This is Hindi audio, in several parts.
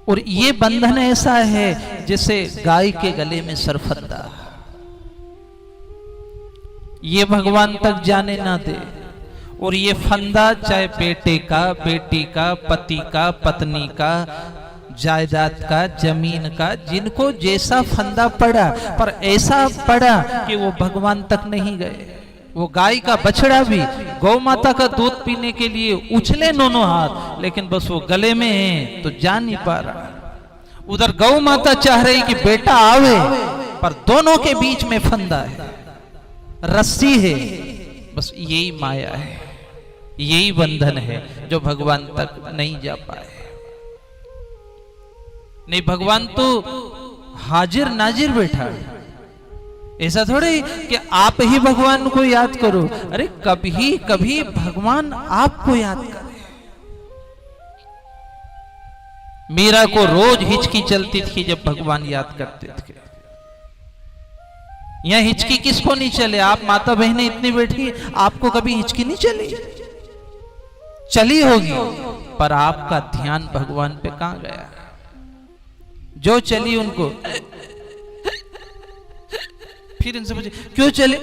और ये बंधन ऐसा है जैसे गाय के गले में सरफंदा, ये भगवान तक जाने ना दे। और ये फंदा चाहे बेटे का, बेटी का, पति का, पत्नी का, जायदाद का, जमीन का, जिनको जैसा फंदा पड़ा, पर ऐसा पड़ा कि वो भगवान तक नहीं गए। वो गाय का बछड़ा भी गौ माता का दूध पीने के लिए उछले दोनों हाथ, लेकिन बस वो गले में है तो जा नहीं पा रहा। उधर गौ माता चाह रही कि बेटा आवे, पर दोनों के बीच में फंदा है, रस्सी है। बस यही माया है, यही बंधन है जो भगवान तक नहीं जा पाए। नहीं, भगवान तो हाजिर नाजिर बैठा है। ऐसा थोड़ी कि आप ही भगवान को याद करो। अरे कभी कभी भगवान आपको याद करे। मीरा को रोज हिचकी चलती थी जब भगवान याद करते थे। यहां हिचकी किसको नहीं चले? आप माता बहनें इतनी बैठी, आपको कभी हिचकी नहीं चली? चली होगी, पर आपका ध्यान भगवान पे कहां गया? जो चली उनको फिर इनसे पूछे क्यों चले?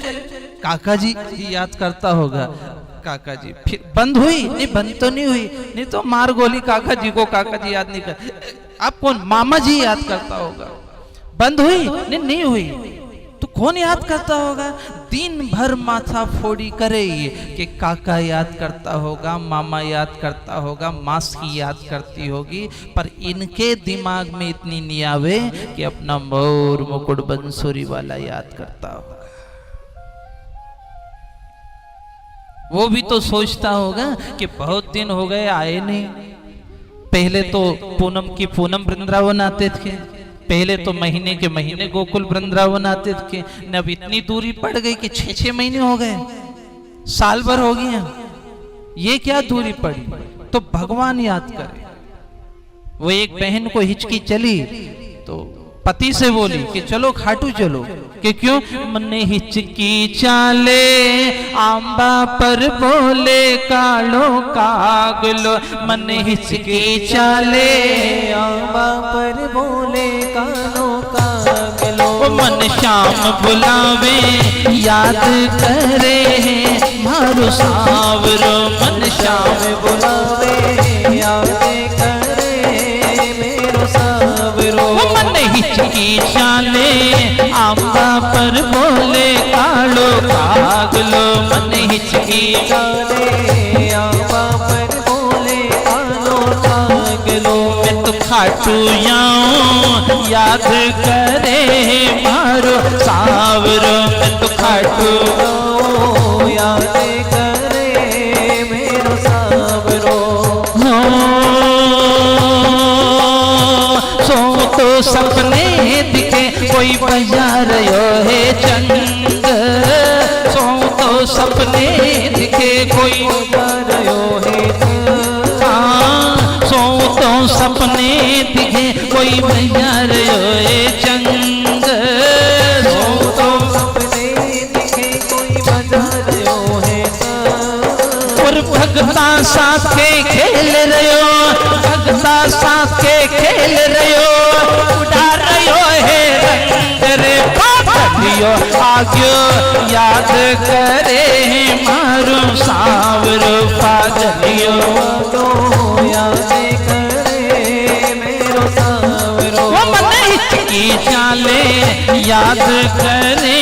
काका जी याद करता होगा। काका जी फिर बंद हुई? नहीं, बंद तो नहीं हुई। नहीं तो मार गोली काका जी को, काका जी याद नहीं कर। आप कौन? मामा जी याद करता होगा। बंद हुई? नहीं, नहीं हुई। तो कौन याद करता होगा? दिन भर माथा फोड़ी करे ये कि काका याद करता होगा, मामा याद करता होगा, मासी याद करती होगी, पर इनके दिमाग में इतनी नहीं आवे कि अपना मोर मुकुट बंसुरी वाला याद करता होगा। वो भी तो सोचता होगा कि बहुत दिन हो गए आए नहीं। पहले तो पूनम की पूनम वृंदावन आते थे, पहले तो महीने के महीने गोकुल वृंदावन आते थे। न अब इतनी दूरी पड़ गई कि 6-6 महीने हो गए, साल भर हो गए। ये क्या दूरी पड़ी? तो भगवान याद करे। वो एक बहन को हिचकी चली तो पति से बोली कि चलो खाटू चलो। कि क्यों? मन हिचकी चाले आंबा पर बोले कालो कागलो। मन हिचकी चाले आंबा पर बोले कालो कागलो। मन श्याम बुलावे याद करे मारो सावरो। मन श्याम बुलावे याद करे मेरो सावरो। मन हिचकी चाले आंबा पर बोले कालो कागलो। मन हिचकी चाले आंबा पर बोले कालो कागलो। मैं तो खाटू जाऊं याद करे मारो सावरो। मैं तो खाटू याद करे मेरो सावरो। सो तो सपने दिखे कोई बजा रहो है चंग। सो तो सपने दिखे कोई बजा रहो है सो तो सपने दिखे कोई बजा रहो है चंग। सो तो सपने दिखे कोई बजा रहो है। और भगता साथ के खेल रहो, भगता साथ के खेल रहो, उड़ा रहो है रंग रे पागलियो। आग्यो याद करे मारो सावरो पागलियो। तो याद करे मेरो सावरो। मन हिचकी चाले याद करे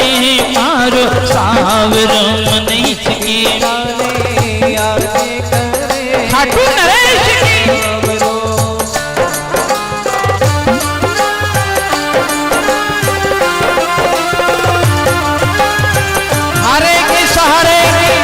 मारो सावरो। मन हिचकी चाले याद करे खाटू नरेश की सावरो। हारे के सहारे की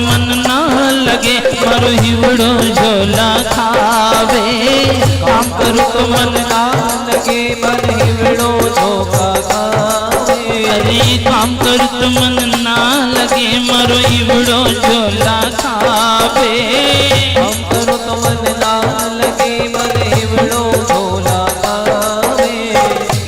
मन ना लगे मारो हिवड़ो झोला खावे। काम करूं तो मन ना लगे मन हिवड़ो झोला खावे। अरे काम करूं तो मन ना लगे मारो हिवड़ो झोला खावे। काम करूं तो मन ना लगे मन हिवड़ो झोला खावे।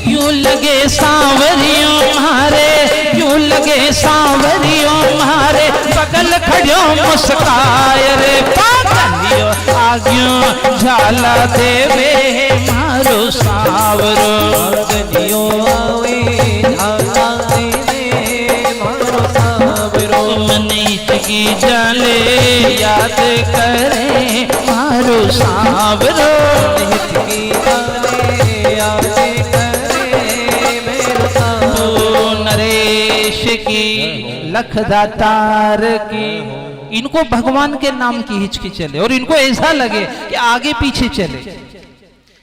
यूं लगे सांवरियों मारे, यूं लगे सांवरियों मारे, बगल खड़ियो मुस्काय रे पागलियो आग्यो झाला देवे मारो सांवरो। पागलियो आवे झाला देवे मारो सांवरो। मन हिचकी जाले याद करे मारो सांवरो। हिचकी जाले याद करे मेरो सांवरो। नरेश की लखदातार की, इनको भगवान के नाम की हिचकी चले और इनको ऐसा लगे कि आगे पीछे चले।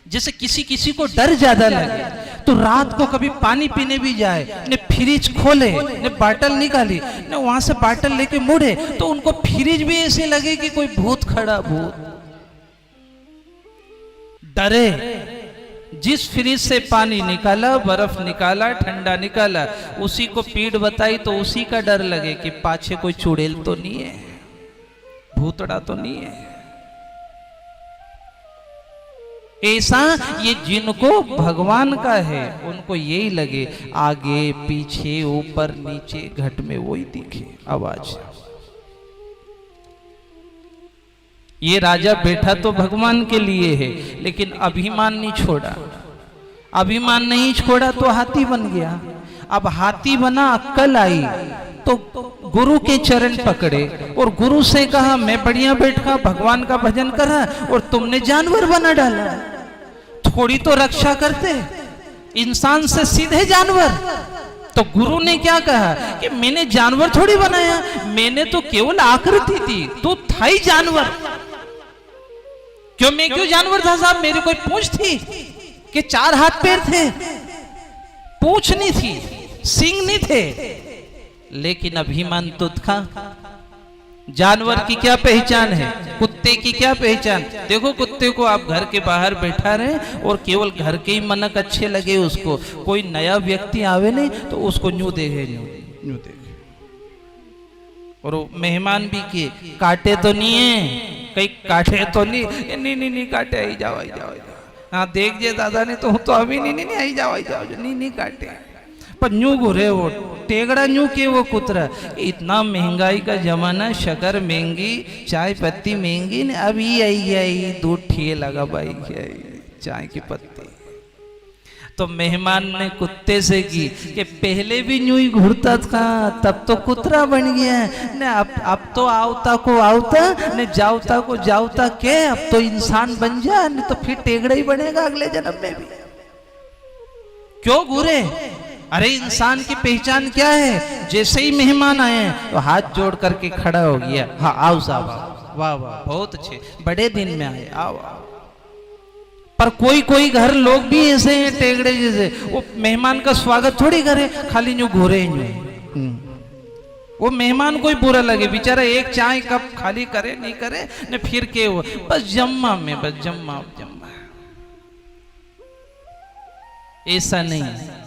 जैसे किसी किसी को डर ज्यादा लगे तो रात को कभी पानी पीने भी जाए, ने फ्रिज खोले, ने बाटल निकाली, ने वहां से बाटल लेके मुड़े तो उनको फ्रिज भी ऐसे लगे कि कोई भूत खड़ा, भूत डरे। जिस फ्रिज से पानी निकाला, बर्फ निकाला, ठंडा निकाला, उसी को पीठ बताई तो उसी का डर लगे कि पाछे कोई चुड़ैल तो नहीं है, भूतड़ा तो नहीं है। ऐसा ये जिनको भगवान का है उनको यही लगे आगे पीछे ऊपर नीचे घट में वही दिखे आवाज। ये राजा बैठा तो भगवान के लिए है लेकिन अभिमान नहीं छोड़ा। अभिमान नहीं छोड़ा तो हाथी बन गया। अब हाथी बना, अक्कल आई तो गुरु के चरण पकड़े और गुरु से कहा मैं बढ़िया बैठा भगवान का भजन करा और तुमने जानवर बना डाला। थोड़ी तो रक्षा करते, इंसान से सीधे जानवर। तो गुरु ने क्या कहा कि मैंने जानवर थोड़ी बनाया, मैंने तो केवल आकृति थी, तो था ही जानवर। क्यों मैं क्यों जानवर था साहब? मेरी कोई पूंछ थी कि 4 हाथ पैर थे? पूंछ नहीं थी, सिंग नहीं थे, लेकिन अभिमान तो था। जानवर की क्या पहचान है, कुत्ते की क्या पहचान? देखो कुत्ते को आप घर के बाहर बैठा रहे और केवल घर के ही मनक अच्छे लगे उसको, कोई नया व्यक्ति आवे नहीं तो उसको न्यू देखे, न्यू देखे। और वो मेहमान भी किए, काटे तो नहीं है, कहीं काटे तो नहीं, नहीं काटे, आई जाओ आई जाओ। हाँ देख जे दादा ने तो अभी नहीं आई जाओ आई जाओ, नहीं काटे। पर न्यू घुरे वो टेगड़ा न्यू के वो कुतरा। इतना महंगाई का जमाना, शक्कर महंगी, चाय पत्ती महंगी ने अभी आई दूध ठिए लगा भाई चाय की पत्ती। तो मेहमान ने कुत्ते से की कि पहले भी न्यू ही घुरता था, तब तो कुतरा बन गया है ने, अब तो आवता को आवता ने, जावता को जावता के, अब तो इंसान बन जा, नहीं तो फिर टेगड़ा ही बनेगा अगले जन्म में भी। क्यों घुरे? अरे इंसान की पहचान क्या है? जैसे ही मेहमान आए तो हाथ जोड़ करके खड़ा हो गया, हाँ आओ साहब, वाह वाह बहुत अच्छे, बड़े दिन में आए, आओ। पर कोई कोई घर लोग भी ऐसे हैं टेगड़े जैसे, वो मेहमान का स्वागत थोड़ी करे, खाली न्यू घोरे न्यू। वो मेहमान को ही बुरा लगे, बेचारा एक चाय कप खाली करे नहीं करे ने, फिर के वो बस जम्मा में, बस जम्मा। ऐसा नहीं है।